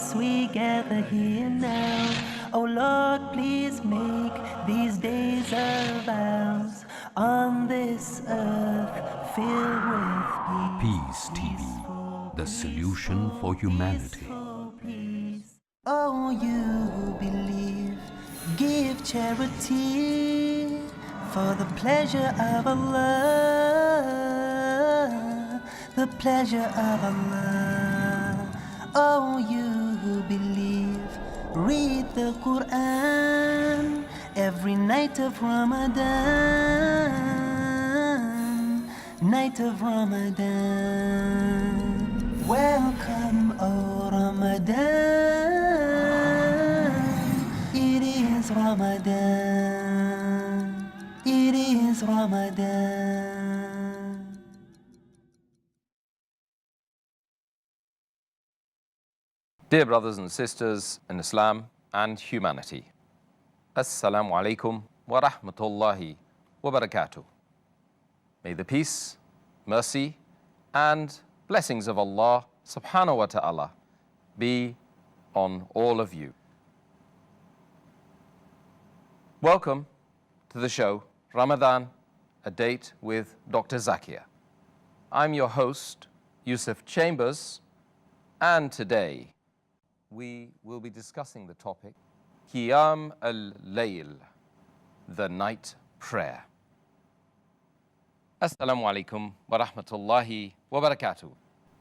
as we gather here now. Oh Lord, please make these days of ours on this earth filled with Peace TV, the solution for humanity. peace. Oh, you who believe, give charity for the pleasure of Allah, the pleasure of Allah. Oh, you who believe, read the Quran every night of Ramadan, night of Ramadan. Welcome, O Ramadan. It is Ramadan. It is Ramadan. Dear brothers and sisters in Islam and humanity, As-Salaam-Alaikum wa rahmatullahi wa barakatuh. May the peace, mercy, and blessings of Allah subhanahu wa ta'ala be on all of you. Welcome to the show, Ramadhaan, a date with Dr. Zakir. I'm your host, Yusuf Chambers, and today we will be discussing the topic, Qiyam al-Layl, the night prayer. As-Salaam-Alaikum wa rahmatullahi wa barakatuh.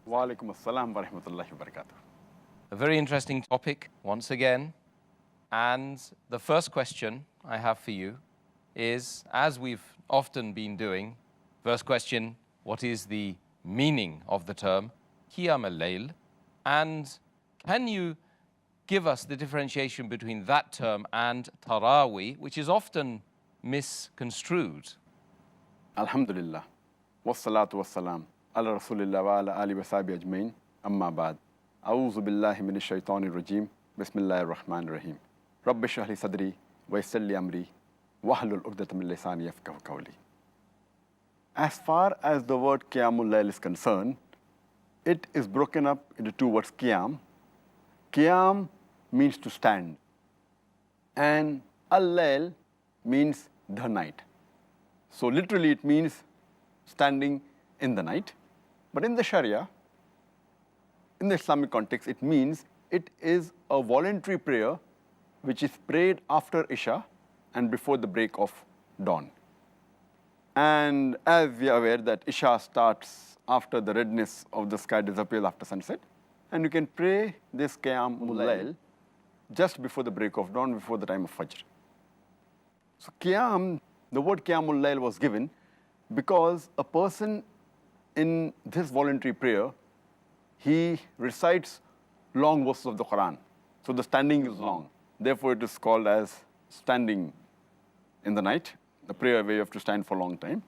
Wa alaikum as-salam wa rahmatullahi wa barakatuh. A very interesting topic once again. And the first question I have for you is, as we've often been doing, first question, what is the meaning of the term Qiyam al-Layl? And can you give us the differentiation between that term and Taraweeh, which is often misconstrued? Alhamdulillah. Wassalatu wassalam. Ala Rasulillah wa ala ali wa sahbihi ajmain. Amma ba'd. A'udhu billahi minash shaitanir rajim. Bismillahir rahmanir rahim. Rabbi shrah li sadri wa yassir li amri wahlul 'uqdatam min lisani yafqahu qawli. As far as the word Qiyamul Layl is concerned, it is broken up into two words, Qiyam. Qiyam means to stand, and al-Layl means the night. So literally it means standing in the night. But in the Sharia, in the Islamic context, it means it is a voluntary prayer which is prayed after Isha and before the break of dawn. And as we are aware that Isha starts after the redness of the sky disappears after sunset, and you can pray this Qiyamul Layl just before the break of dawn, before the time of Fajr. So Qiyam, the word Qiyamul Layl was given because a person in this voluntary prayer, he recites long verses of the Quran. So the standing is long. Therefore, it is called as standing in the night, the prayer where you have to stand for a long time.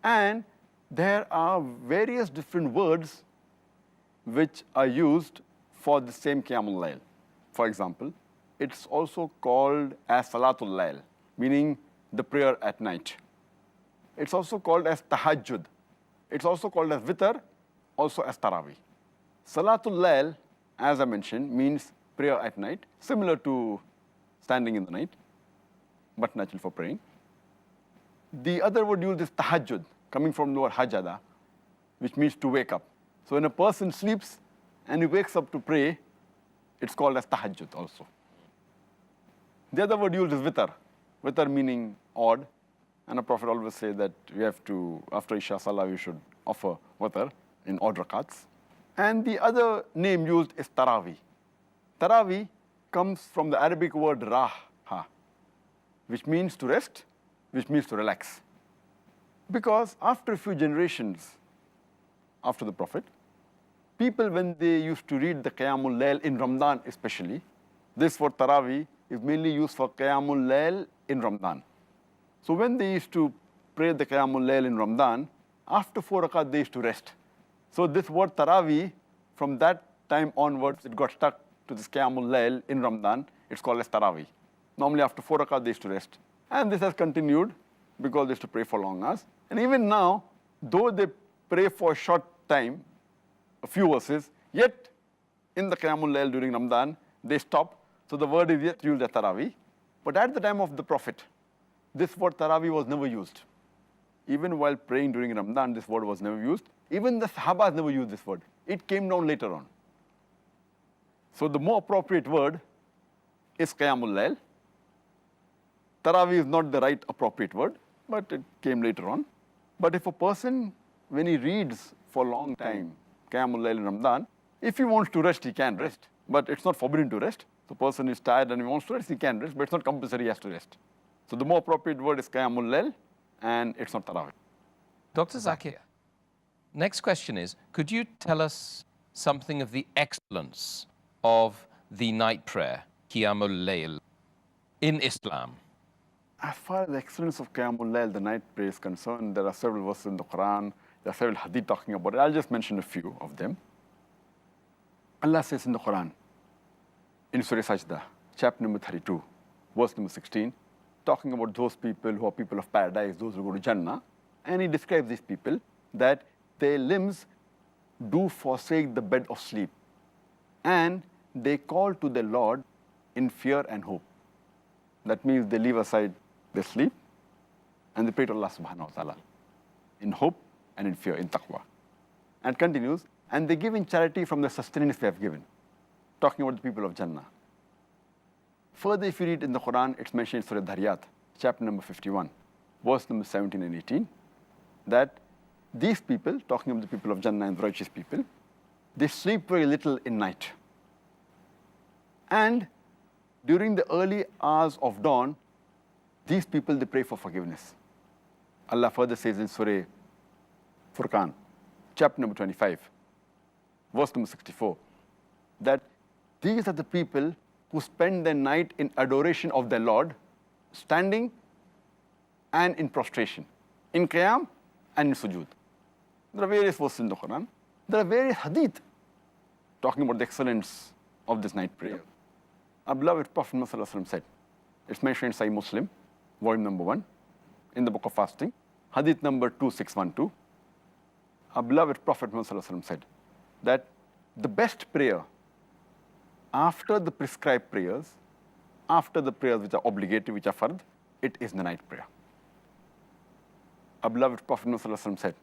And there are various different words which are used for the same Qiyamul Layl. For example, it's also called as Salatul Layl, meaning the prayer at night. It's also called as Tahajjud. It's also called as Witr, also as Taraweeh. Salatul Layl, as I mentioned, means prayer at night, similar to standing in the night, but natural for praying. The other word used is Tahajjud, coming from the word Hajada, which means to wake up. So when a person sleeps and he wakes up to pray, it's called as Tahajjud also. The other word used is Witr. Witr meaning odd. And the Prophet always says that we have to, after Isha Salah, we should offer Witr in odd rakats. And the other name used is Taraweeh. Taraweeh comes from the Arabic word Raha, which means to rest, which means to relax. Because after a few generations after the Prophet, people, when they used to read the Qiyamul Layl in Ramadan especially, this word Taraweeh is mainly used for Qiyamul Layl in Ramadan. So when they used to pray the Qiyamul Layl in Ramadan, after 4 rakat they used to rest. So this word Taraweeh, from that time onwards, it got stuck to this Qiyamul Layl in Ramadan. It's called as Taraweeh. Normally after 4 rakat they used to rest. And this has continued because they used to pray for long hours. And even now, though they pray for a short time, a few verses, yet in the Qiyamul Layl during Ramadan, they stop. So the word is yet used as Taraweeh. But at the time of the Prophet, this word Taraweeh was never used. Even while praying during Ramadan, this word was never used. Even the Sahabas never used this word. It came down later on. So the more appropriate word is Qiyamul Layl. Taraweeh is not the right appropriate word, but it came later on. But if a person, when he reads for a long time, Qiyamul Layl in Ramadan, if he wants to rest, he can rest. But it's not forbidden to rest. The person is tired and he wants to rest, he can rest, but it's not compulsory he has to rest. So the more appropriate word is Qiyamul Layl, and it's not Taraweeh. Dr. Zakir, next question is, could you tell us something of the excellence of the night prayer, Qiyamul Layl, in Islam? As far as the excellence of Qiyamul Layl, the night prayer is concerned, there are several verses in the Quran, there are several hadith talking about it. I'll just mention a few of them. Allah says in the Quran, in Surah Sajda, chapter number 32, verse number 16, talking about those people who are people of paradise, those who go to Jannah, and he describes these people that their limbs do forsake the bed of sleep, and they call to their Lord in fear and hope. That means they leave aside their sleep and they pray to Allah subhanahu wa ta'ala in hope and in fear, in taqwa. And continues, and they give in charity from the sustenance they have given, talking about the people of Jannah. Further, if you read in the Quran, it's mentioned in Surah Dhariyat, chapter number 51, verse number 17 and 18, that these people, talking about the people of Jannah and the righteous people, they sleep very little in night. And during the early hours of dawn, these people, they pray for forgiveness. Allah further says in Surah Furqan, chapter number 25, verse number 64, that these are the people who spend their night in adoration of their Lord, standing and in prostration, in qiyam and in sujood. There are various verses in the Quran. There are various hadith talking about the excellence of this night prayer. Our beloved Prophet Muhammad said, it's mentioned in Sahih Muslim, volume number 1, in the book of fasting, hadith number 2612. Our beloved Prophet Muhammad said that the best prayer after the prescribed prayers, after the prayers which are obligatory, which are fard, it is the night prayer. Our beloved Prophet Muhammad said,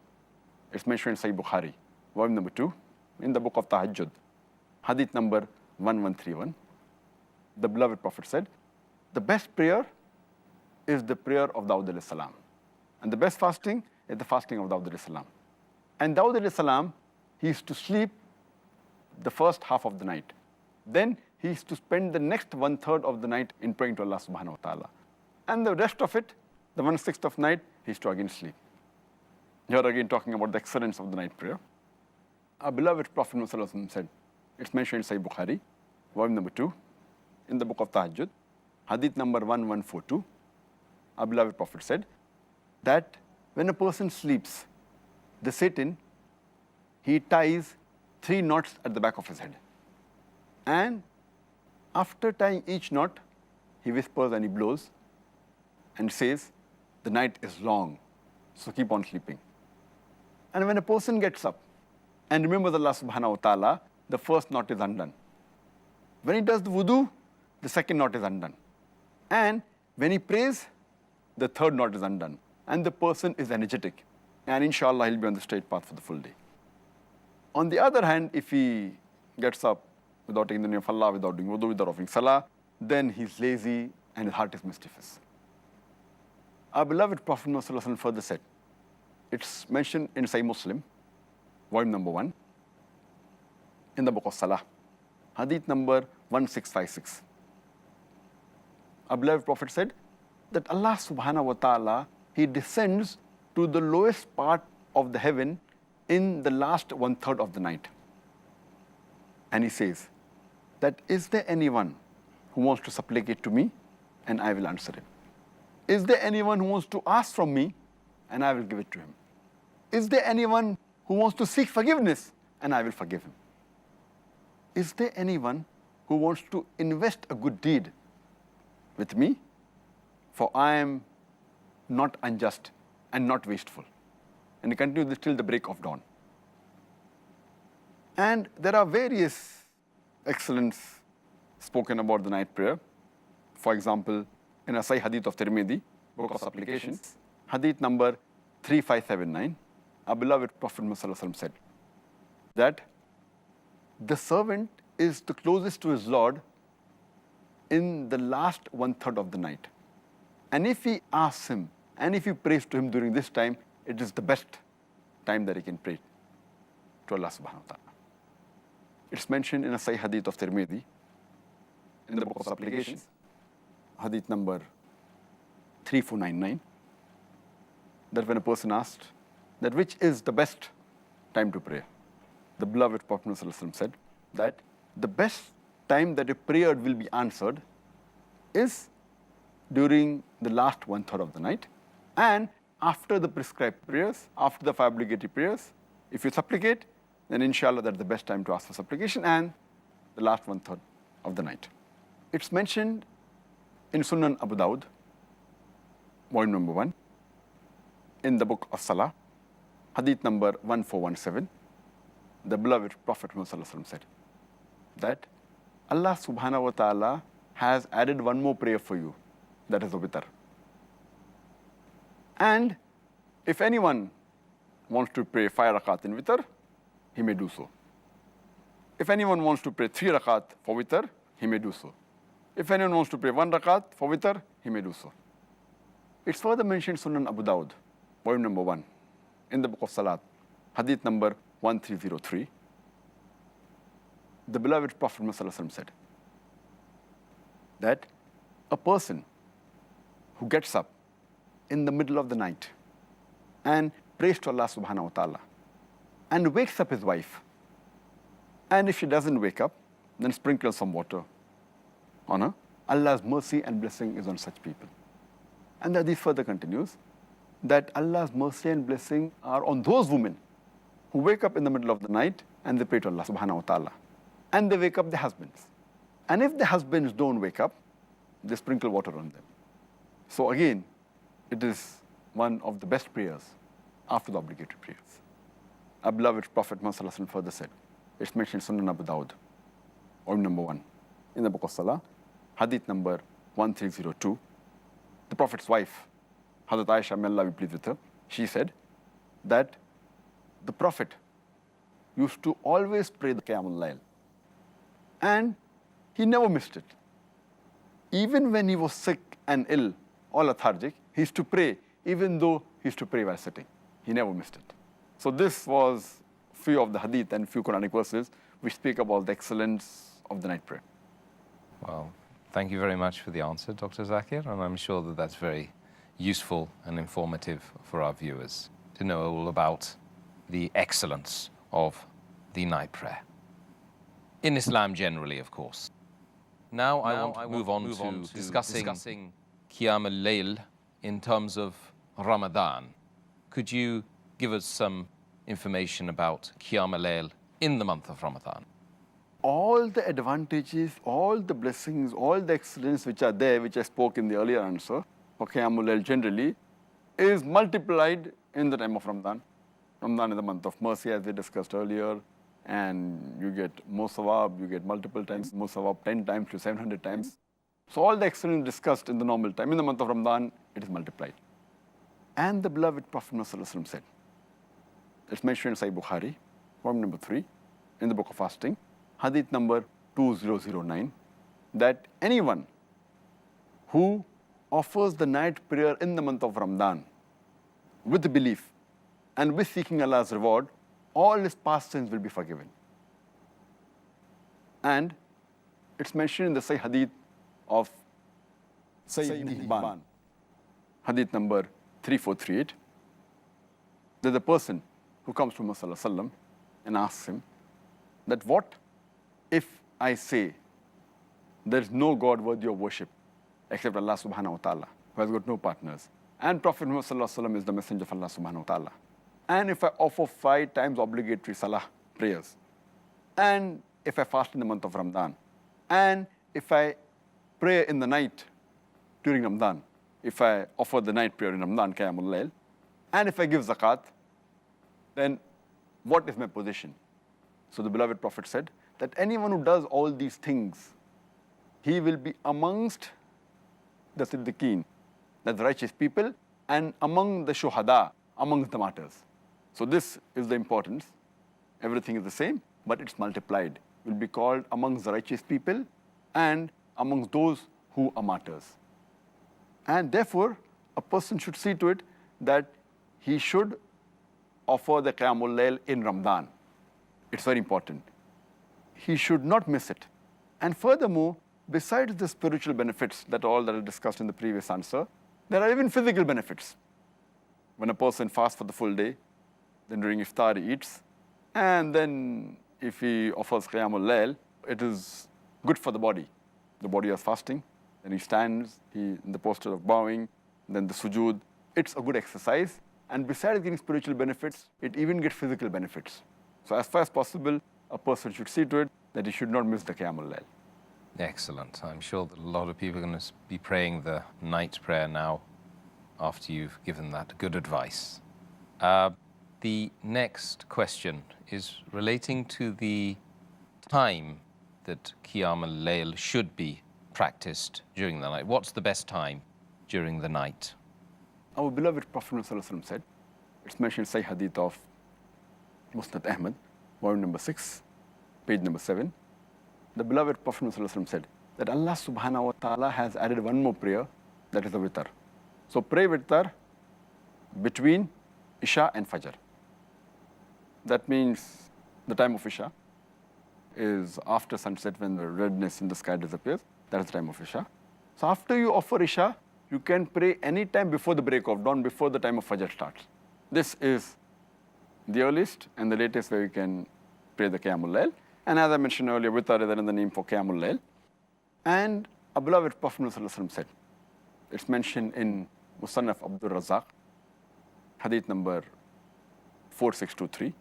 it's mentioned in Sahih Bukhari, volume number 2, in the book of Tahajjud, hadith number 1131. The beloved Prophet said, the best prayer is the prayer of Dawud alayhi salam. And the best fasting is the fasting of Dawud alayhi salam. And Dawud alayhi salam, he used to sleep the first half of the night. Then he used to spend the next 1/3 of the night in praying to Allah subhanahu wa ta'ala. And the rest of it, the 1/6 of night, he used to again sleep. Here again talking about the excellence of the night prayer. Our beloved Prophet Muhammad said, it's mentioned in Sahih Bukhari, volume number 2, in the book of Tahajjud, hadith number 1142, our beloved Prophet said that when a person sleeps, the Satan, he ties 3 knots at the back of his head. And after tying each knot, he whispers and he blows and says, the night is long, so keep on sleeping. And when a person gets up and remembers Allah subhanahu wa ta'ala, the first knot is undone. When he does the wudu, the second knot is undone. And when he prays, the third knot is undone. And the person is energetic. And inshallah, he'll be on the straight path for the full day. On the other hand, if he gets up without taking the name of Allah, without doing wudu, without offering salah, then he's lazy and his heart is mischievous. Our beloved Prophet Muhammad further said, it's mentioned in Sahih Muslim, volume number 1, in the book of Salah, hadith number 1656. Our beloved Prophet said that Allah subhanahu wa ta'ala, he descends to the lowest part of the heaven in the last 1/3 of the night. And he says that, is there anyone who wants to supplicate to me? And I will answer him. Is there anyone who wants to ask from me? And I will give it to him. Is there anyone who wants to seek forgiveness? And I will forgive him. Is there anyone who wants to invest a good deed with me? For I am not unjust and not wasteful. And he continues this till the break of dawn. And there are various excellence spoken about the night prayer. For example, in a Sahih Hadith of Tirmidhi, Book of Supplications, Hadith number 3579, our beloved Prophet Muhammad said that the servant is the closest to his Lord in the last 1/3 of the night. And if he asks him, and if he prays to him during this time, it is the best time that he can pray to Allah subhanahu wa ta'ala. It's mentioned in a Sahih Hadith of Tirmidhi, in the Book of Supplications, Hadith number 3499, that when a person asked that which is the best time to pray, the beloved Prophet Muhammad said that the best time that a prayer will be answered is during the last 1/3 of the night, and after the prescribed prayers, after the 5 obligatory prayers. If you supplicate, then inshallah that's the best time to ask for supplication, and the last 1/3 of the night. It's mentioned in Sunan Abu Dawud, volume number 1, in the book of Salah, Hadith number 1417, the beloved Prophet Muhammad said that Allah subhanahu wa ta'ala has added one more prayer for you, that is the witr. And if anyone wants to pray 5 rakat in witr, he may do so. If anyone wants to pray 3 rakat for witr, he may do so. If anyone wants to pray 1 rakat for witr, he may do so. It's further mentioned Sunan Abu Dawud, volume number 1, in the book of Salat, Hadith number 1303. The beloved Prophet Muhammad said that a person who gets up in the middle of the night and prays to Allah subhanahu wa ta'ala and wakes up his wife, and if she doesn't wake up, then sprinkles some water on her, Allah's mercy and blessing is on such people. And the hadith further continues that Allah's mercy and blessing are on those women who wake up in the middle of the night and they pray to Allah subhanahu wa ta'ala, and they wake up their husbands. And if the husbands don't wake up, they sprinkle water on them. So again, it is one of the best prayers after the obligatory prayers. Our beloved Prophet Muhammad further said, it's mentioned in Sunan Abu Dawud, volume number 1, in the book of Salah, Hadith number 1302. The Prophet's wife, Hazrat Aisha, may Allah be pleased with her, she said that the Prophet used to always pray the Qiyamul Layl, and he never missed it. Even when he was sick and ill or lethargic, he used to pray, even though he used to pray while sitting. He never missed it. So this was few of the hadith and few Quranic verses which speak about the excellence of the night prayer. Well, thank you very much for the answer, Dr. Zakir, and I'm sure that that's very useful and informative for our viewers to know all about the excellence of the night prayer. In Islam generally, of course. Now I want to move on to discussing Qiyam al-Layl in terms of Ramadan. Could you give us some information about Qiyam al-Layl in the month of Ramadan? All the advantages, all the blessings, all the excellence which are there, which I spoke in the earlier answer, for Qiyamul Layl generally, is multiplied in the time of Ramadan. Ramadan is the month of mercy, as we discussed earlier, and you get more sawab, you get multiple times more sawab, 10 times to 700 times. So all the excellence discussed in the normal time, in the month of Ramadan, it is multiplied. And the beloved Prophet Muhammad said, it's mentioned in Sahih Bukhari, volume number 3, in the book of fasting, Hadith number 2009, that anyone who offers the night prayer in the month of Ramadan with the belief and with seeking Allah's reward, all his past sins will be forgiven. And it's mentioned in the Sahih Hadith of Sayyid Hibban, Hadith number 3438, that the person who comes to Muhammad and asks him that what if I say there is no God worthy of worship except Allah subhanahu wa ta'ala, who has got no partners, and Prophet Muhammad is the messenger of Allah subhanahu wa ta'ala, and if I offer 5 times obligatory salah prayers, and if I fast in the month of Ramadan, and if I pray in the night during Ramadan, if I offer the night prayer in Ramadan, Qiyamul Layl, and if I give zakat, then what is my position? So the beloved Prophet said that anyone who does all these things, he will be amongst the Siddiqeen, that's the righteous people, and among the Shuhada, amongst the martyrs. So this is the importance. Everything is the same, but it's multiplied. Will be called amongst the righteous people and amongst those who are martyrs. And therefore, a person should see to it that he should offer the Qiyamul Layl in Ramadan. It's very important. He should not miss it. And furthermore, besides the spiritual benefits that are discussed in the previous answer, there are even physical benefits. When a person fasts for the full day, then during iftar he eats, and then if he offers Qiyamul Layl, it is good for the body. The body is fasting, then he stands, in the posture of bowing, then the sujood. It's a good exercise, and besides getting spiritual benefits, it even gets physical benefits. So as far as possible, a person should see to it that he should not miss the Qiyamul Layl. Excellent. I'm sure that a lot of people are going to be praying the night prayer now after you've given that good advice. The next question is relating to the time that Qiyam al-Layl should be practiced during the night. What's the best time during the night? Our beloved Prophet ﷺ said, it's mentioned in Sahih Hadith of Musnad Ahmad, volume number 6, page number 7. The beloved Prophet ﷺ said that Allah subhanahu wa ta'ala has added one more prayer, that is the witr. So pray witr between Isha and Fajr. That means the time of Isha is after sunset, when the redness in the sky disappears. That is the time of Isha. So after you offer Isha, you can pray any time before the break of dawn, before the time of Fajr starts. This is the earliest and the latest where you can pray the Qiyamul Layl. And as I mentioned earlier, witr is another name for Qiyamul Layl. And a beloved Prophet ﷺ said, it's mentioned in Musannaf Abdul Razak, hadith number 4623,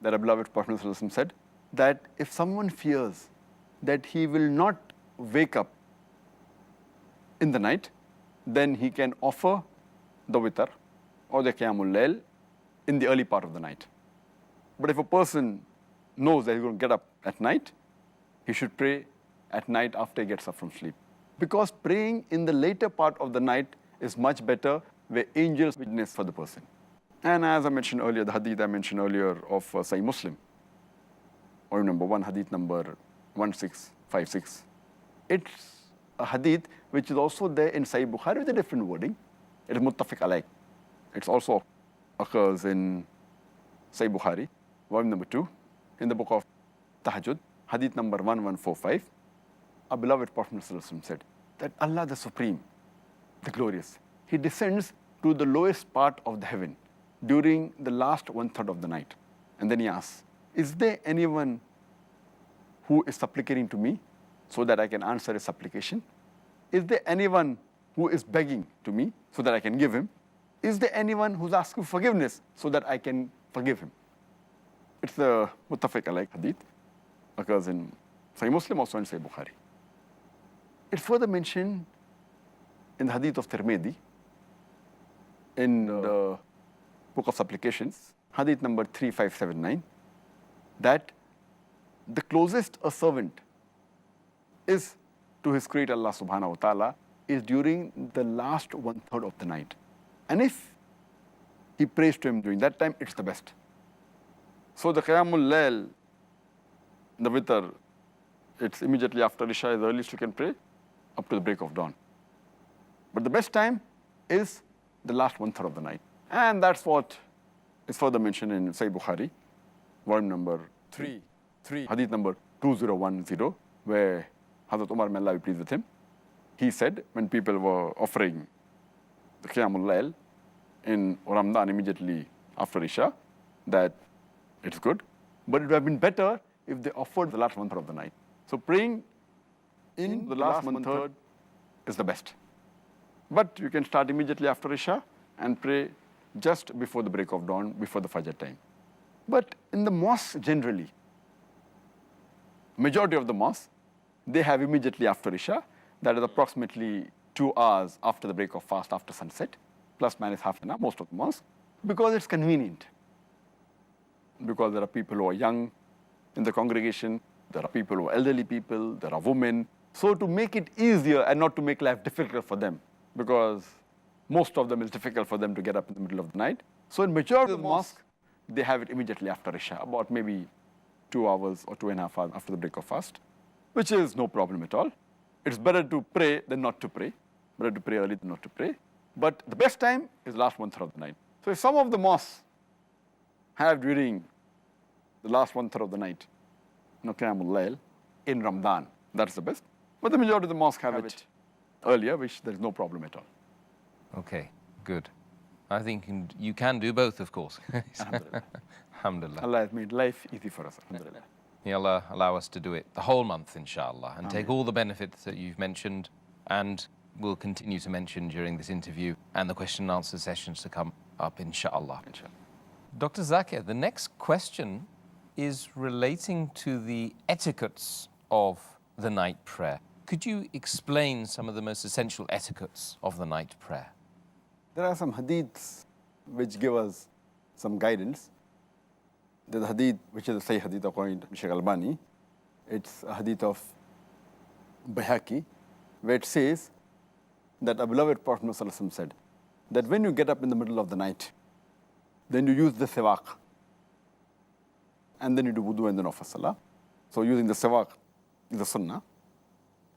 that a beloved Prophet ﷺ said that if someone fears that he will not wake up in the night, then he can offer the witr or the Qiyamul Layl in the early part of the night. But if a person knows that he's going to get up at night, he should pray at night after he gets up from sleep. Because praying in the later part of the night is much better, where angels witness for the person. And as I mentioned earlier, the hadith I mentioned earlier of Sahih Muslim, or number 1, hadith number 1656. It's a hadith which is also there in Sahih Bukhari with a different wording. It is muttafiq alayh. It also occurs in Sahih Bukhari, volume number 2, in the book of Tahajjud, hadith number 1145. Our beloved Prophet ﷺ said that Allah the Supreme, the Glorious, He descends to the lowest part of the heaven during the last 1/3 of the night. And then He asks, is there anyone who is supplicating to me so that I can answer his supplication? Is there anyone who is begging to me so that I can give him? Is there anyone who's asking forgiveness so that I can forgive him? It's the muttafiq alayh hadith, occurs in Sahih Muslim, also in Sahih Bukhari. It's further mentioned in the hadith of Tirmidhi, in the book of supplications, hadith number 3579, that the closest a servant is to his creator Allah subhanahu wa ta'ala is during the last 1/3 of the night. And if he prays to him during that time, it's the best. So the Qiyamul Layl, the witr, it's immediately after Isha is the earliest you can pray, up to the break of dawn. But the best time is the last 1/3 of the night. And that's what is further mentioned in Sahih Bukhari, volume number 3, hadith number 2010, where Hazrat Umar, may Allah be pleased with him, he said when people were offering the Qiyamul Layl in Ramadan immediately after Isha, that it's good, but it would have been better if they offered the last 1/3 of the night. So praying in the last 1/3 is the best. But you can start immediately after Isha and pray just before the break of dawn, before the Fajr time. But in the mosque generally, majority of the mosques, they have immediately after Isha, that is approximately 2 hours after the break of fast, after sunset, plus minus half an hour, most of the mosques, because it's convenient. Because there are people who are young, in the congregation. There are people who are elderly people, there are women. So to make it easier and not to make life difficult for them, because most of them it's difficult for them to get up in the middle of the night. So in majority of the mosque, they have it immediately after Isha, about maybe 2 hours or 2.5 hours after the break of fast, which is no problem at all. It's better to pray than not to pray. Better to pray early than not to pray. But the best time is last 1/3 of the night. So if some of the mosques have during the last 1/3 of the night, Qiyamul Layl in Ramadan, that's the best. But the majority of the mosques have it earlier, which there is no problem at all. Okay, good. I think you can do both, of course. Alhamdulillah. Alhamdulillah. Allah has made life easy for us. Alhamdulillah. May Allah allow us to do it the whole month, inshallah, and take all the benefits that you've mentioned and will continue to mention during this interview and the question and answer sessions to come up, inshallah. Dr. Zakir, the next question is relating to the etiquettes of the night prayer. Could you explain some of the most essential etiquettes of the night prayer? There are some hadiths which give us some guidance. There's a hadith, which is a Sahih hadith according to Shaykh Albani. It's a hadith of Bayhaqi, where it says that a beloved Prophet ﷺ said that when you get up in the middle of the night, then you use the siwak, and then you do wudu and then offer salah. So using the siwak is a sunnah.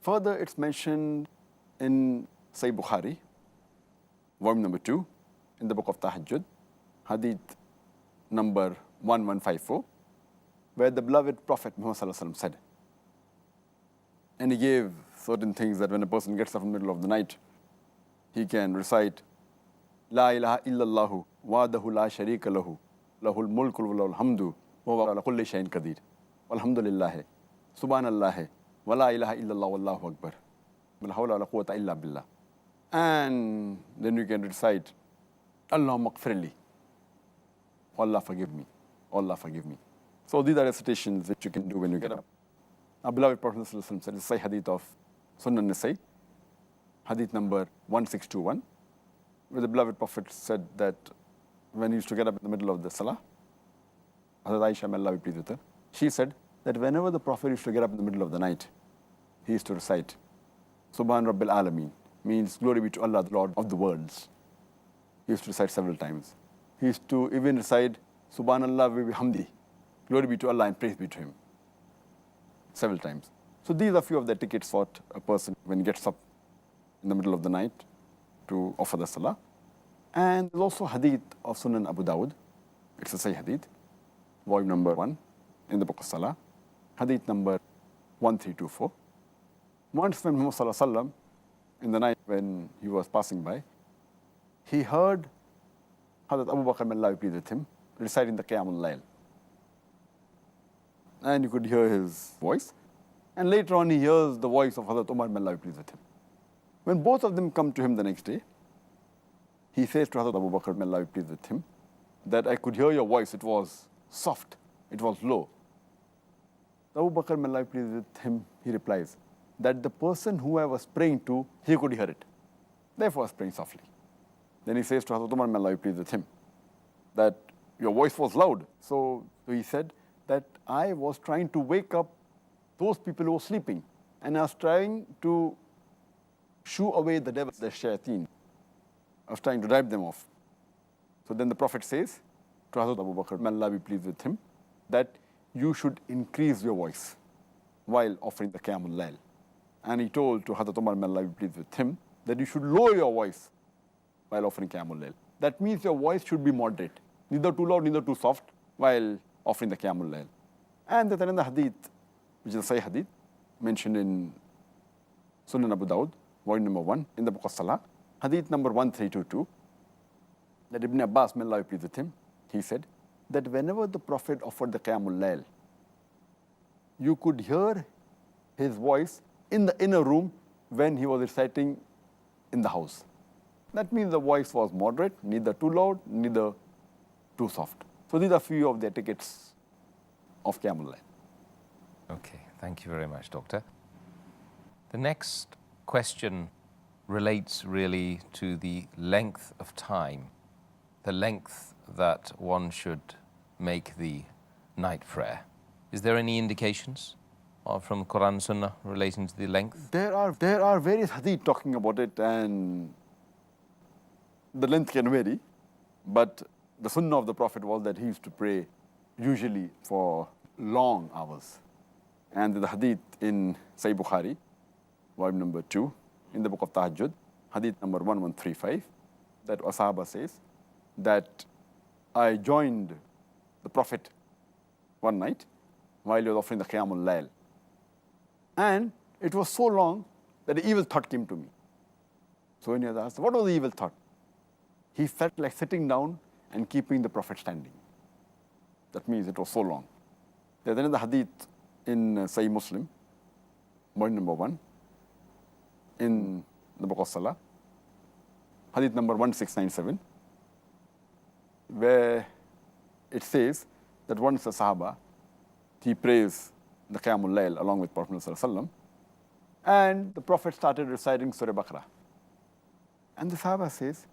Further, it's mentioned in Sahih Bukhari, volume number 2, in the book of Tahajjud, hadith number 1154, where the beloved Prophet Muhammad ﷺ said, and he gave certain things that when a person gets up in the middle of the night, he can recite, La ilaha illallahu wa'dahu la sharika lahu, lahul mulku wa lahul hamdu, wa huwa ala kulli shay'in qadir. Walhamdulillahi, subhanallahi, wa la ilaha illallah wallahu akbar, wa la hawla wa la quwwata illa billah. And then you can recite, Allahumma ighfirli, Allah forgive me, Allah forgive me. So these are recitations which you can do when you get up. Our beloved Prophet ﷺ said, it's a hadith of Sunan Nasai, hadith number 1621, where the beloved Prophet said that when he used to get up in the middle of the salah, Hazrat Aisha, may Allah be pleased with her, she said that whenever the Prophet used to get up in the middle of the night, he used to recite, Subhan Rabbil Alameen, means glory be to Allah, the Lord of the worlds. He used to recite several times. He used to even recite, Subhanallah wa bihamdi, glory be to Allah and praise be to Him, several times. So these are a few of the etiquettes for a person when he gets up in the middle of the night to offer the salah. And there's also hadith of Sunan Abu Dawud. It's a Sahih hadith, volume number 1 in the book of Salah, hadith number 1324. Once when Muhammad Sallallahu Alaihi Wasallam, in the night when he was passing by, he heard Hazrat Abu Bakr, may Allah be pleased with him, reciting the Qiyamul Layl. And you could hear his voice. And later on he hears the voice of Hazrat Umar, may Allah be pleased with him. When both of them come to him the next day, he says to Hazrat Abu Bakr, may Allah be pleased with him, that I could hear your voice, it was soft, it was low. Abu Bakr, may Allah be pleased with him, he replies, that the person who I was praying to, he could hear it. Therefore I was praying softly. Then he says to Hazrat Umar, may Allah be pleased with him, that your voice was loud. So he said that I was trying to wake up those people who were sleeping, and I was trying to shoo away the devils, the shayateen. I was trying to drive them off. So then the Prophet says to Hazrat Abu Bakr, may Allah be pleased with him, that you should increase your voice while offering the Qiyamul Layl. And he told to Hazrat Umar, may Allah be pleased with him, that you should lower your voice while offering Qiyamul Layl. That means your voice should be moderate, neither too loud, neither too soft, while offering the Qiyamul Layl. And there's another hadith, which is a Sahih hadith, mentioned in Sunan Abu Dawud, volume number 1, in the book of Salah, hadith number 1322, that Ibn Abbas, may Allah be pleased with him, he said that whenever the Prophet offered the Qiyamul Layl, you could hear his voice in the inner room when he was reciting in the house. That means the voice was moderate, neither too loud, neither too soft. So these are a few of the etiquettes of Qiyamul Layl. Okay, thank you very much, Doctor. The next question relates really to the length of time, the length that one should make the night prayer. Is there any indications from Quran and Sunnah relating to the length? There are various hadith talking about it, and the length can vary, but the sunnah of the Prophet was that he used to pray usually for long hours. And the hadith in Sahih Bukhari, volume number 2, in the book of Tahajjud, hadith number 1135, that Sahaba says that I joined the Prophet one night while he was offering the Qiyamul Layl. And it was so long that an evil thought came to me. So when he was asked, what was the evil thought? He felt like sitting down and keeping the Prophet standing. That means it was so long. There's another hadith in Sahih Muslim, point number 1, in the book of Salah, hadith number 1697, where it says that once a Sahaba, he prays the Qiyamul Layl along with Prophet ﷺ, and the Prophet started reciting Surah Baqarah. And the Sahaba says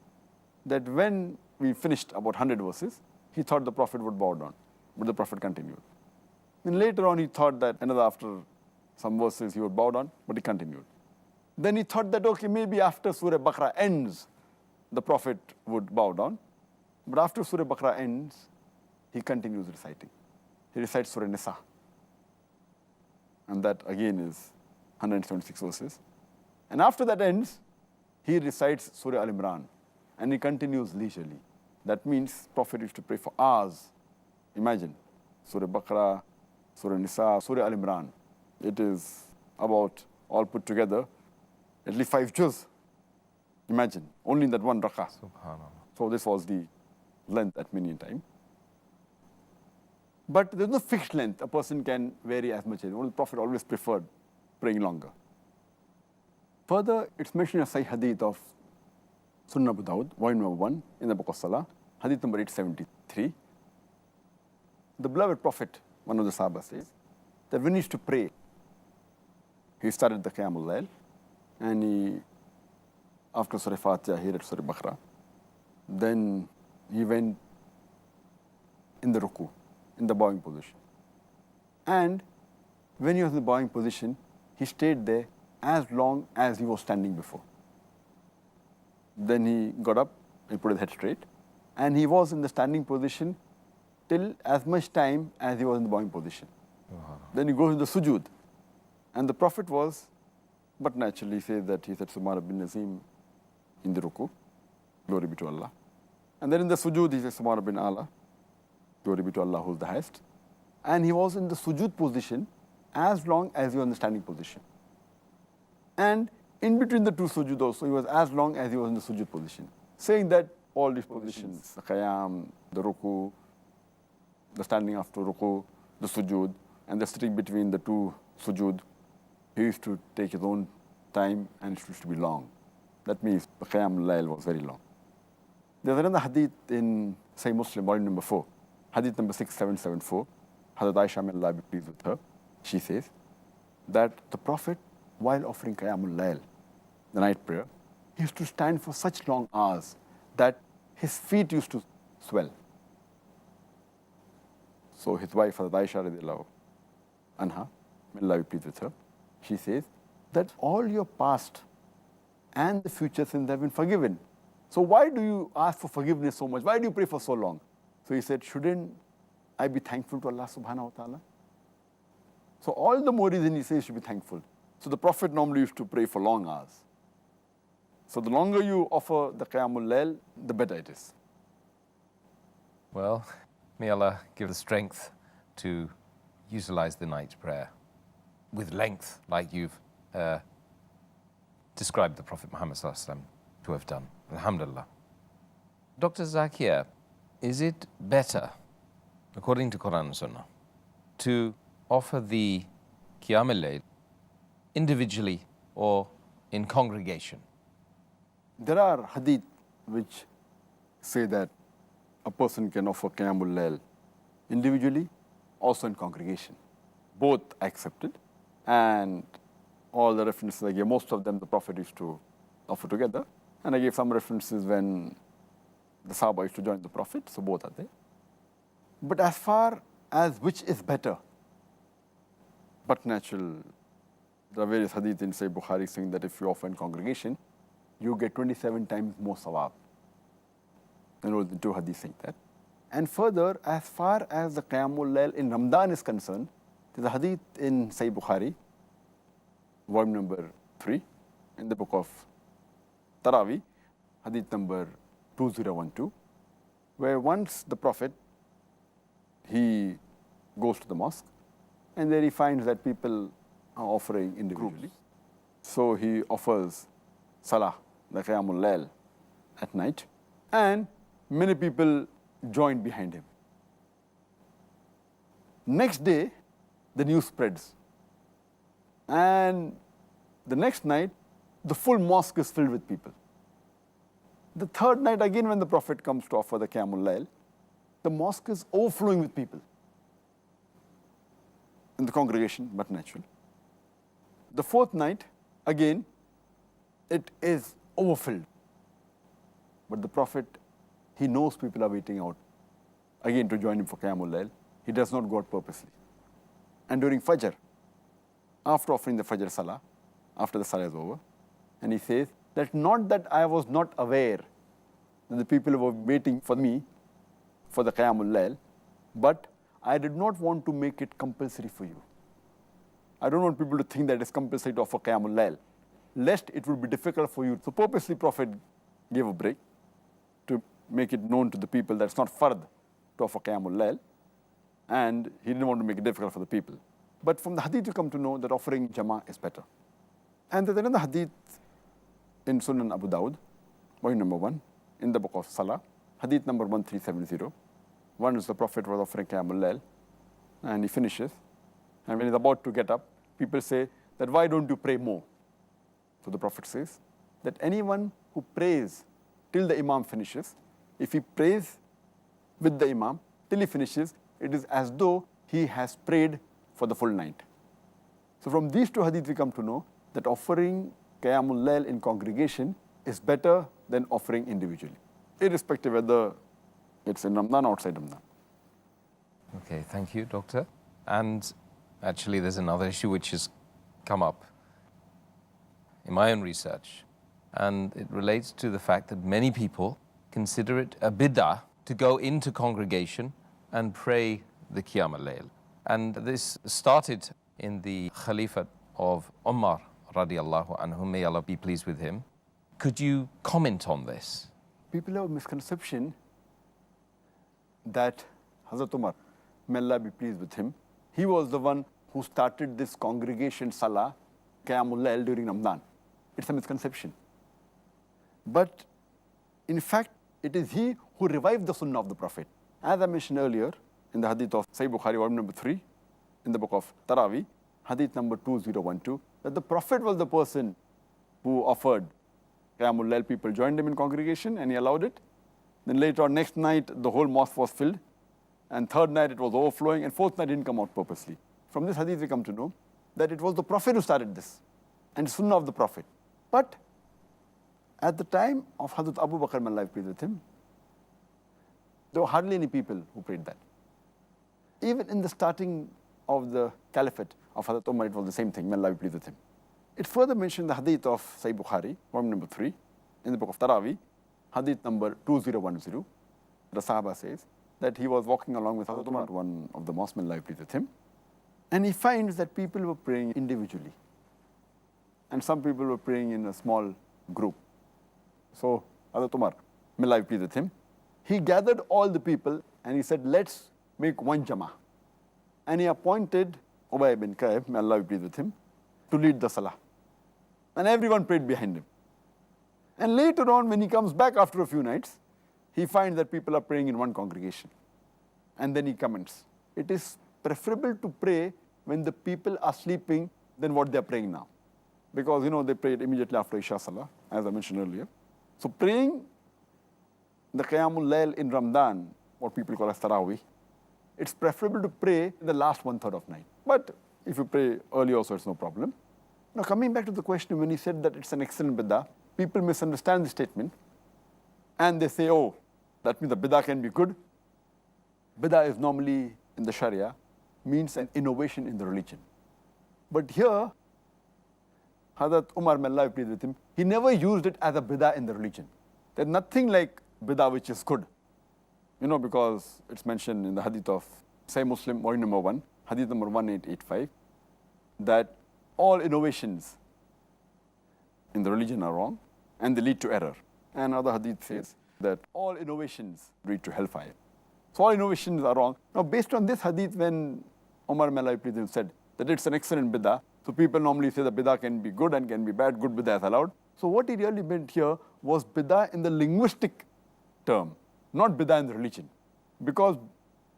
that when we finished about 100 verses, he thought the Prophet would bow down, but the Prophet continued. Then later on he thought that after some verses he would bow down, but he continued. Then he thought that, okay, maybe after Surah Baqarah ends, the Prophet would bow down. But after Surah Baqarah ends, he continues reciting. He recites Surah Nisa. And that again is 176 verses. And after that ends, he recites Surah Al-Imran. And he continues leisurely. That means Prophet used to pray for hours. Imagine, Surah Baqarah, Surah Nisa, Surah Al-Imran. It is about, all put together, at least 5 juz. Imagine, only in that one rak'ah. Subhanallah. So this was the length at many a time. But there's no fixed length. A person can vary as much as. The Prophet always preferred praying longer. Further, it's mentioned in a Sahih hadith of Sunnah Abu Dawud, volume number 1, in the book of Salah, hadith number 873. The beloved Prophet, one of the Sahaba, says that when he used to pray, he started the Qiyamul Layl, and he, after Surah Fatiha, he read Surah Baqarah. Then he went in the ruku, in the bowing position. And when he was in the bowing position, he stayed there as long as he was standing before. Then he got up, he put his head straight, and he was in the standing position till as much time as he was in the bowing position. Then he goes to the sujood. And the Prophet was, but naturally says that he said, Subhana bin Nazim in the ruku, glory be to Allah. And then in the sujood, he says, Subhana bin Allah, glory be to Allah who is the highest. And he was in the sujood position as long as he was in the standing position. And in between the two sujood also, he was as long as he was in the sujood position. Saying that all these positions, the qiyam, the ruku, the standing after ruku, the sujood, and the sitting between the two sujood, he used to take his own time and it used to be long. That means the Qiyam al-Layl was very long. There's another hadith in Sahih Muslim, volume number 4, hadith number 6774. Hazrat Aisha, may Allah be pleased with her, she says that the Prophet, while offering Qiyam al-Layl, the night prayer, he used to stand for such long hours that his feet used to swell. So his wife, Hazrat Aisha radiallahu anha, may Allah be pleased with her, she says that all your past and the future sins have been forgiven. So why do you ask for forgiveness so much? Why do you pray for so long? So he said, shouldn't I be thankful to Allah subhanahu wa ta'ala? So all the more reason he says you should be thankful. So the Prophet normally used to pray for long hours. So the longer you offer the Qiyamul Layl, the better it is. Well, may Allah give the strength to utilize the night prayer with length, like you've described the Prophet Muhammad ﷺ to have done. Alhamdulillah. Dr. Zakir, is it better, according to Quran and Sunnah, to offer the Qiyam al-Layl individually or in congregation? There are hadith which say that a person can offer Qiyamul Layl individually, also in congregation. Both are accepted. And all the references I gave, most of them the Prophet used to offer together. And I gave some references when the Sahaba used to join the Prophet, so both are there. But as far as which is better, but natural. There are various hadith in Sahih Bukhari saying that if you offer in congregation, you get 27 times more sawab. You know, the two hadiths saying that. And further, as far as the Qiyamul Layl in Ramadan is concerned, there's a hadith in Sahih Bukhari, volume number 3, in the book of Taraweeh, hadith number 2012, where once the Prophet, he goes to the mosque, and there he finds that people are offering individually. So he offers Salah, the Qiyamul Layl, at night, and many people joined behind him. Next day, the news spreads. And the next night, the full mosque is filled with people. The third night, again, when the Prophet comes to offer the Qiyamul Layl, the mosque is overflowing with people in the congregation, but natural. The fourth night, again, it is overfilled. But the Prophet, he knows people are waiting out, again, to join him for Qiyamul Layl. He does not go out purposely. And during Fajr, after offering the Fajr Salah, after the Salah is over, and he says that not that I was not aware that the people were waiting for me for the Qiyamul Layl, but I did not want to make it compulsory for you. I don't want people to think that it's compulsory to offer Qiyamul Layl, lest it would be difficult for you. So purposely Prophet gave a break to make it known to the people that it's not fard to offer Qiyamul Layl, and he didn't want to make it difficult for the people. But from the hadith you come to know that offering Jama'ah is better. And there's another hadith in Sunan Abu Dawud, volume number 1, in the book of Salah, hadith number 1370. One is the Prophet was offering Qiyamul Layl, and he finishes. And when he's about to get up, people say that, why don't you pray more? So the Prophet says that anyone who prays till the Imam finishes, if he prays with the Imam till he finishes, it is as though he has prayed for the full night. So from these two hadiths we come to know that offering Qiyamul Layl in congregation is better than offering individually, irrespective whether it's in Ramadan or outside Ramadan. Okay, thank you, Doctor. And actually, there's another issue which has come up in my own research, and it relates to the fact that many people consider it a bid'ah to go into congregation and pray the Qiyam al-Layl. And this started in the Khalifate of Umar radiallahu anhu, may Allah be pleased with him. Could you comment on this? People have a misconception that Hazrat Umar, may Allah be pleased with him, he was the one who started this congregation Salah, Qiyamul Layl during Ramadan. It's a misconception. But in fact, it is he who revived the Sunnah of the Prophet. As I mentioned earlier, in the hadith of Sahih Bukhari, volume number 3, in the book of Taraweeh, hadith number 2012, that the Prophet was the person who offered Qiyamul Layl. People joined him in congregation and he allowed it. Then later on, next night, the whole mosque was filled. And third night, it was overflowing. And fourth night, didn't come out purposely. From this hadith, we come to know that it was the Prophet who started this, and Sunnah of the Prophet. But at the time of Hazrat Abu Bakr, may Allah be pleased with him, there were hardly any people who prayed that. Even in the starting of the caliphate of Hazrat Umar, it was the same thing, may Allah be pleased with him. It further mentioned the hadith of Sahih Bukhari, volume number 3, in the book of Taraweeh, hadith number 2010. The Sahaba says that he was walking along with Hazrat Umar, one of the mosque, may Allah be pleased with him, and he finds that people were praying individually. And some people were praying in a small group. So Hazrat Umar, may Allah be pleased with him, he gathered all the people and he said, let's make one Jama'ah. And he appointed Ubay bin Ka'b, may Allah be pleased with him, to lead the Salah. And everyone prayed behind him. And later on, when he comes back after a few nights, he finds that people are praying in one congregation. And then he comments, it is preferable to pray when the people are sleeping than what they are praying now. Because, they prayed immediately after Isha Salah, as I mentioned earlier. So praying the Qiyamul Layl in Ramadan, what people call as Taraweeh, it's preferable to pray the last 1/3 of night. But if you pray early also, it's no problem. Now, coming back to the question, when he said that it's an excellent bid'ah, people misunderstand the statement. And they say, oh, that means the bid'ah can be good. Bid'ah is normally, in the Sharia, means an innovation in the religion. But here, Hazrat Umar, may Allah be pleased with him, he never used it as a bid'ah in the religion. There's nothing like bid'ah which is good. Because it's mentioned in the hadith of Sahih Muslim, volume number 1, hadith number 1885, that all innovations in the religion are wrong and they lead to error. And another hadith says that all innovations lead to hellfire. So all innovations are wrong. Now, based on this hadith, when Umar, may Allah be pleased with him, said that it's an excellent bid'ah, so people normally say that bid'ah can be good and can be bad, good bid'ah is allowed. So what he really meant here was bid'ah in the linguistic term, not bid'ah in the religion. Because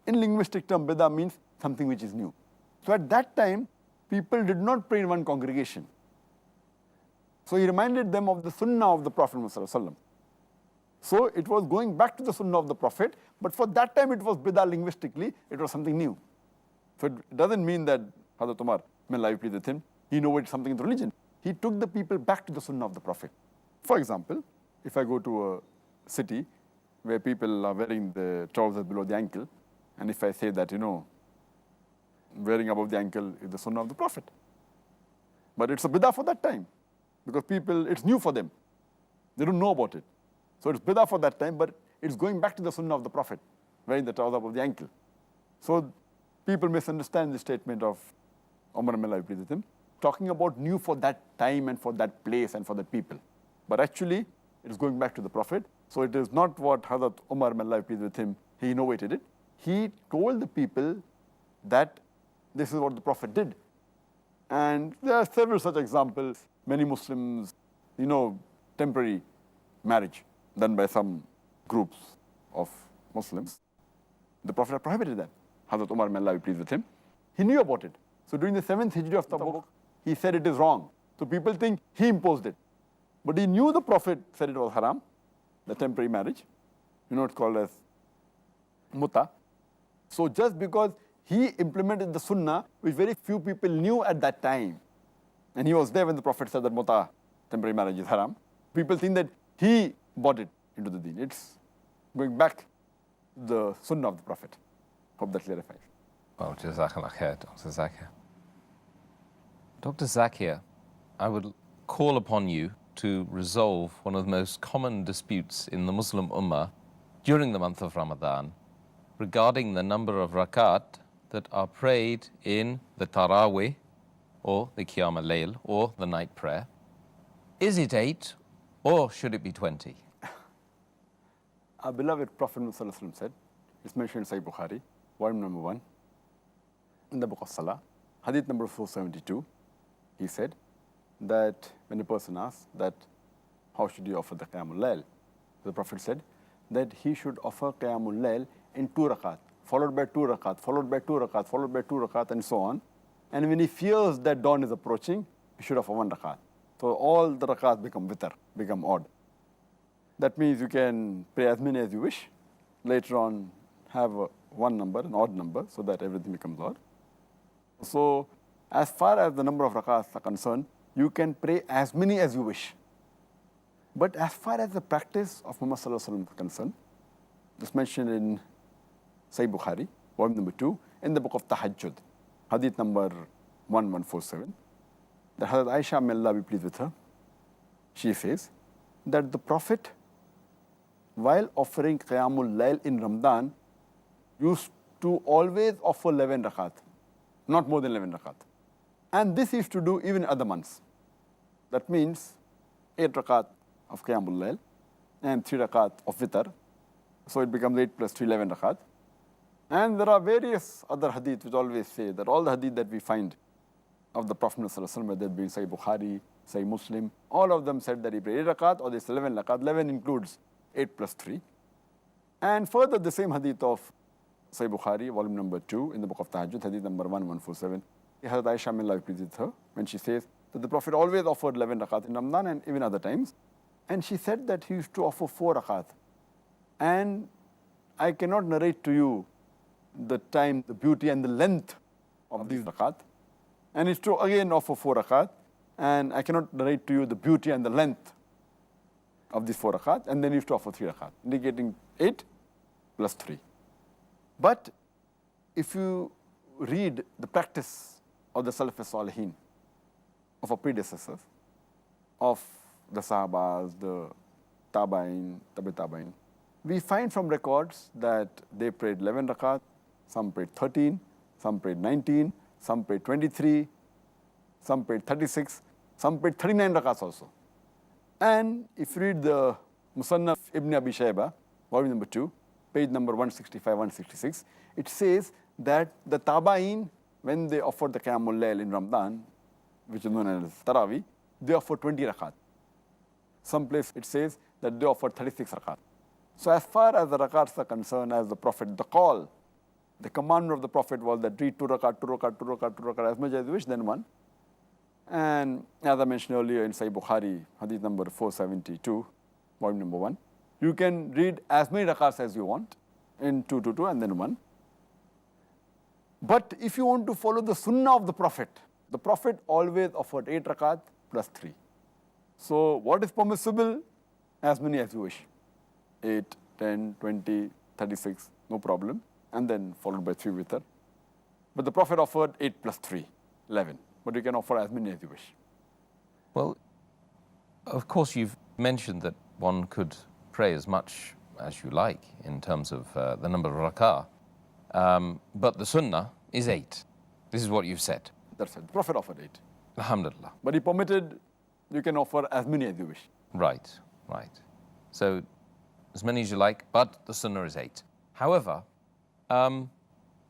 in linguistic term, bid'ah means something which is new. So at that time, people did not pray in one congregation. So he reminded them of the sunnah of the Prophet ﷺ. So it was going back to the sunnah of the Prophet, but for that time it was bid'ah linguistically, it was something new. So it doesn't mean that Hazrat Umar, may Allah be pleased with him, he innovated something in the religion. He took the people back to the sunnah of the Prophet. For example, if I go to a city where people are wearing the trousers below the ankle, and if I say that, wearing above the ankle is the sunnah of the Prophet. But it's a bid'ah for that time, because people, it's new for them. They don't know about it. So it's bid'ah for that time, but it's going back to the sunnah of the Prophet, wearing the trousers above the ankle. So people misunderstand the statement of Umar, may Allah be pleased with him, talking about new for that time and for that place and for that people. But actually, it is going back to the Prophet. So it is not what Hazrat Umar, may Allah be pleased with him, he innovated it. He told the people that this is what the Prophet did. And there are several such examples. Many Muslims, temporary marriage done by some groups of Muslims. The Prophet prohibited that. Hazrat Umar, may Allah be pleased with him, he knew about it. So during the 7th Hijri of Tabuk, he said it is wrong. So people think he imposed it. But he knew the Prophet said it was haram, the temporary marriage. It's called as muta. So just because he implemented the sunnah, which very few people knew at that time, and he was there when the Prophet said that muta, temporary marriage, is haram, people think that he brought it into the deen. It's going back to the sunnah of the Prophet. Hope that clarifies. Well, Jazakallah khair, Dr. Zakir. Dr. Zakir, I would call upon you to resolve one of the most common disputes in the Muslim Ummah during the month of Ramadan regarding the number of rakat that are prayed in the Taraweeh or the Qiyam al-Layl or the night prayer. Is it 8 or should it be 20? Our beloved Prophet ﷺ said, it's mentioned in Sahih Bukhari, volume number 1, in the book of Salah, hadith number 472, he said that when a person asks that how should he offer the Qiyamul Layl, the Prophet said that he should offer Qiyamul Layl in 2 rakat, followed by 2 rakat, followed by 2 rakat, followed by 2 rakat, and so on. And when he fears that dawn is approaching, he should offer 1 rakat. So all the rakats become witr, become odd. That means you can pray as many as you wish. Later on, have one number, an odd number, so that everything becomes odd. So as far as the number of rakats are concerned, you can pray as many as you wish. But as far as the practice of Muhammad Sallallahu Alaihi Wasallam is concerned, this mentioned in Sahih Bukhari, volume number 2, in the book of Tahajjud, hadith number 1147, that Hazrat Aisha, may Allah be pleased with her, she says that the Prophet, while offering Qiyamul Layl in Ramadan, used to always offer 11 rakat, not more than 11 rakat. And this he used to do even in other months. That means 8 rakat of Qiyamul Layl and 3 rakat of Witr. So it becomes 8 plus 3, 11 rakat. And there are various other hadith which always say that all the hadith that we find of the Prophet ﷺ, whether it be Sahih Bukhari, Sahih Muslim, all of them said that he prayed 8 rakat or this 11 rakat. 11 includes 8 plus 3. And further, the same hadith of Sahih Bukhari, volume number 2, in the book of Tahajjud, hadith number 1147, Hazrat Aisha, may Allah be pleased with her, when she says that the Prophet always offered 11 rakat in Ramadan and even other times. And she said that he used to offer 4 rakat. And I cannot narrate to you the time, the beauty and the length of these rakat. And it's to again offer 4 rakat. And I cannot narrate to you the beauty and the length of these 4 rakat. And then he used to offer 3 rakat, indicating 8 plus 3. But if you read the practice of the Salaf Salihin, of our predecessors, of the Sahabas, the Tabain, Tabi-Tabain, we find from records that they prayed 11 rakat, some prayed 13, some prayed 19, some prayed 23, some prayed 36, some prayed 39 rakats also. And if you read the Musannaf Ibn Abi Shayba, volume number 2, page number 165, 166, it says that the Tabain, when they offered the Qiyamul Layl in Ramadan, which is known as Taraweeh, they offered 20 rakat. Some place it says that they offered 36 rakat. So as far as the rakats are concerned, as the Prophet, the call, the commandment of the Prophet was that read 2 rakat, 2 rakat, 2 rakat, 2 rakat, as much as you wish, then one. And as I mentioned earlier in Sahih Bukhari, hadith number 472, volume number 1, you can read as many rakats as you want in 2, 2, 2, and then 1. But if you want to follow the sunnah of the Prophet always offered 8 rakat plus 3. So what is permissible? As many as you wish. 8, 10, 20, 36, no problem. And then followed by 3 witr. But the Prophet offered 8 plus 3, 11. But you can offer as many as you wish. Well, of course, you've mentioned that one could pray as much as you like in terms of the number of rak'ah, but the sunnah is 8. This is what you've said. That's it. The Prophet offered 8. Alhamdulillah. But he permitted you can offer as many as you wish. Right, right. So as many as you like, but the sunnah is 8. However,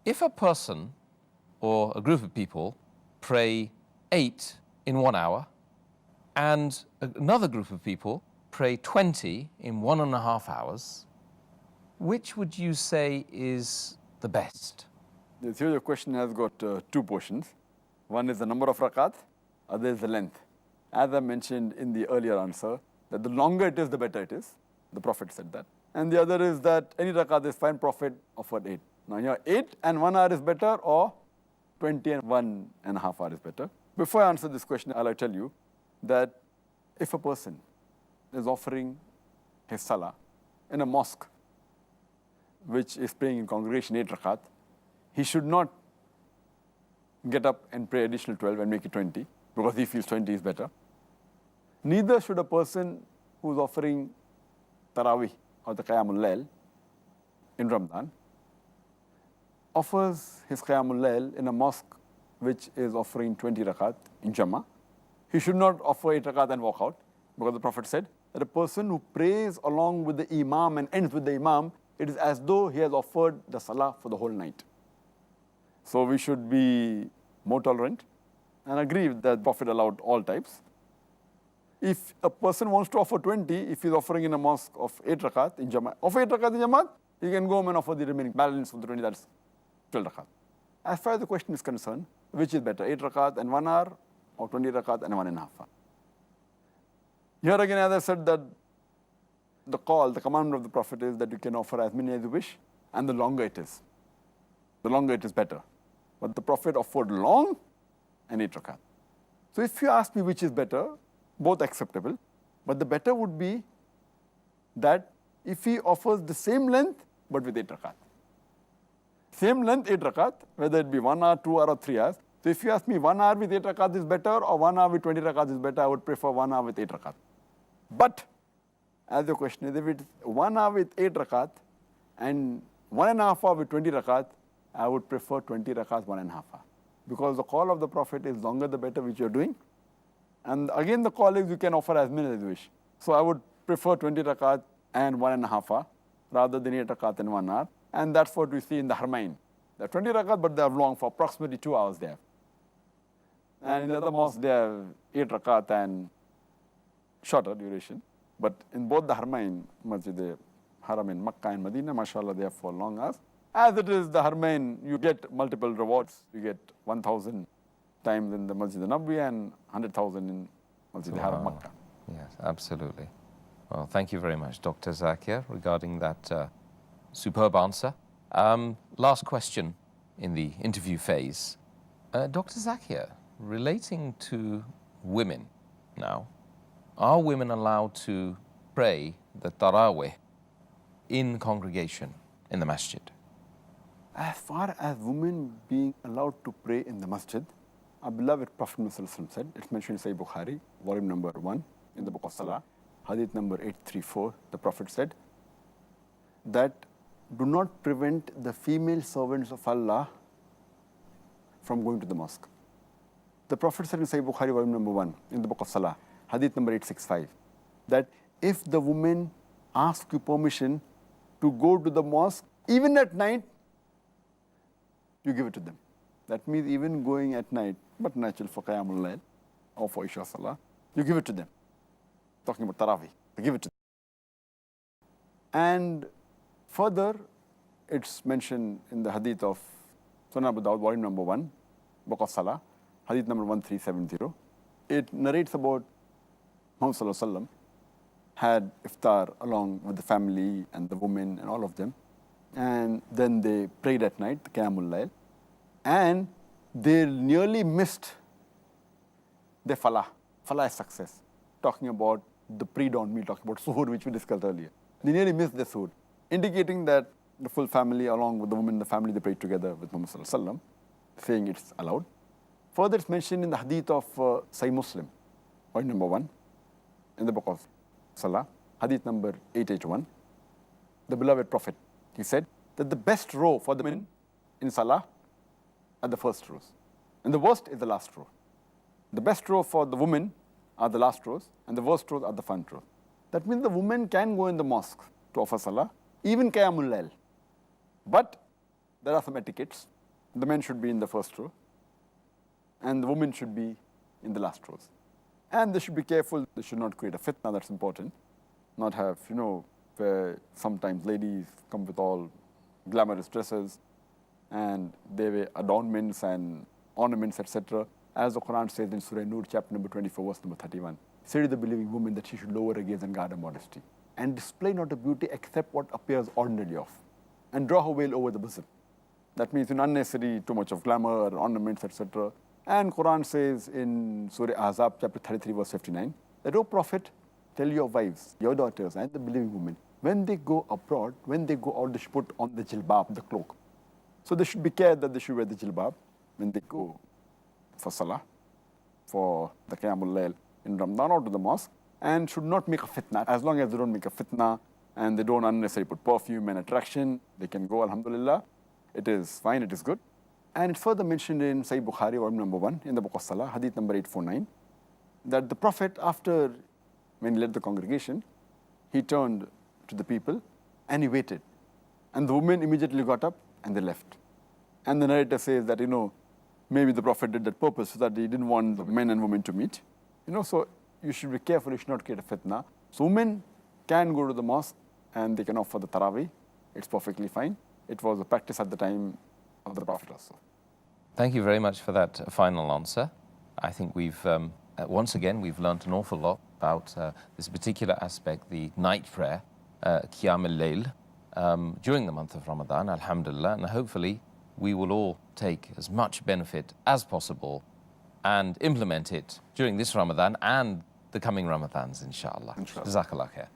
if a person or a group of people pray 8 in 1 hour, and another group of people pray 20 in 1.5 hours, which would you say is the best? Here your question has got 2 portions. One is the number of rakat, other is the length. As I mentioned in the earlier answer, that the longer it is, the better it is. The Prophet said that. And the other is that any rakat is fine, Prophet offered 8. Now here 8 and 1 hour is better, or 20 and 1.5 hour is better. Before I answer this question, I'll tell you that if a person is offering his salah in a mosque which is praying in congregation 8 rakat, he should not get up and pray additional 12 and make it 20 because he feels 20 is better. Neither should a person who is offering Taraweeh or the Qiyamul Layl in Ramadan offers his Qiyamul Layl in a mosque which is offering 20 rakat in Jama. He should not offer 8 rakat and walk out, because the Prophet said that a person who prays along with the Imam and ends with the Imam, it is as though he has offered the Salah for the whole night. So we should be more tolerant and agree that the Prophet allowed all types. If a person wants to offer 20, if he is offering in a mosque of 8 rakat in Jamaat, offer 8 rakat in Jamaat, he can go home and offer the remaining balance of the 20, that's 12 rakat. As far as the question is concerned, which is better, 8 rakat and 1 hour, or 20 rakat and 1.5 hour? Here again, as I said, that the call, the commandment of the Prophet is that you can offer as many as you wish, and the longer it is better. But the Prophet offered long and 8 rakat. So if you ask me which is better, both acceptable, but the better would be that if he offers the same length but with 8 rakat. Same length, 8 rakat, whether it be 1 hour, 2 hour, or 3 hours. So if you ask me 1 hour with 8 rakat is better or 1 hour with 20 rakat is better, I would prefer 1 hour with 8 rakat. But as the question is, if it's 1 hour with 8 rakat and 1.5 hour with 20 rakat, I would prefer 20 rakat 1.5 hour. Because the call of the Prophet is longer the better, which you're doing. And again, the call is you can offer as many as you wish. So I would prefer 20 rakat and 1.5 hour rather than 8 rakat and 1 hour. And that's what we see in the Harmain. They're 20 rakat, but they are long for approximately 2 hours there. And in the other mosques, they have 8 rakat and shorter duration. But in both the Harmain, Masjid Haram in Makkah and Medina, mashallah, they have for long hours. As it is the Harmain, you get multiple rewards. You get 1,000 times in the Masjid al-Nabawi and 100,000 in Masjid Haram, Makkah. Yes, absolutely. Well, thank you very much, Dr. Zakir, regarding that superb answer. Last question in the interview phase. Dr. Zakir, relating to women now, are women allowed to pray the Taraweeh in congregation in the masjid? As far as women being allowed to pray in the masjid, our beloved Prophet Muhammad said, it's mentioned in Sahih Bukhari, volume number 1, in the book of Salah, hadith number 834, the Prophet said that do not prevent the female servants of Allah from going to the mosque. The Prophet said in Sahih Bukhari, volume number 1, in the book of Salah, hadith number 865, that if the women ask you permission to go to the mosque, even at night, you give it to them. That means even going at night, but natural for Qiyamul Layl or for Isha Salah, you give it to them. Talking about Taraweeh, you give it to them. And further, it's mentioned in the hadith of Sunan Abu Dawud, volume number 1, book of Salah, hadith number 1370. It narrates about Muhammad Sallallahu Alaihi Wasallam had iftar along with the family and the women and all of them. And then they prayed at night, the Qiyamul Layl. And they nearly missed their falah. Falah is success. Talking about the pre-dawn meal, talking about suhoor, which we discussed earlier. They nearly missed their suhoor, indicating that the full family, along with the women, the family, they prayed together with Muhammad Sallallahu Alaihi Wasallam, saying it's allowed. Further, it's mentioned in the hadith of Sahih Muslim, point number 1, in the book of Salah, hadith number 881. The beloved Prophet, he said that the best row for the men in Salah are the first rows, and the worst is the last row. The best row for the women are the last rows, and the worst rows are the front rows. That means the women can go in the mosque to offer Salah, even Qiyamul Layl. But there are some etiquettes. The men should be in the first row, and the women should be in the last rows. And they should be careful, they should not create a fitna, that's important. Not have, where sometimes ladies come with all glamorous dresses and they wear adornments and ornaments, etc. As the Quran says in Surah Nur, chapter number 24, verse number 31. Say to the believing woman that she should lower her gaze and guard her modesty, and display not her beauty except what appears ordinarily of, and draw her veil over the bosom. That means unnecessary, too much of glamour, ornaments, etc. And Quran says in Surah Ahzab, chapter 33, verse 59, that, O Prophet, tell your wives, your daughters, and the believing women, when they go abroad, when they go out, they should put on the jilbab, the cloak. So they should be careful that they should wear the jilbab when they go for Salah, for the Qiyamul Layl in Ramadan or to the mosque, and should not make a fitna. As long as they don't make a fitna and they don't unnecessarily put perfume and attraction, they can go, alhamdulillah. It is fine, it is good. And it's further mentioned in Sahih Bukhari, volume number 1, in the book of Salah, hadith number 849, that the Prophet, after, when he led the congregation, he turned to the people and he waited. And the women immediately got up and they left. And the narrator says that, maybe the Prophet did that purpose so that he didn't want the men and women to meet. So you should be careful, you should not create a fitna. So women can go to the mosque and they can offer the Taraweeh. It's perfectly fine. It was a practice at the time of the Prophet also. Thank you very much for that final answer. I think we've, once again, we've learned an awful lot about this particular aspect, the night prayer, Qiyam al-Layl, during the month of Ramadan, alhamdulillah, and hopefully we will all take as much benefit as possible and implement it during this Ramadan and the coming Ramadans, inshallah. Jazakallah khair.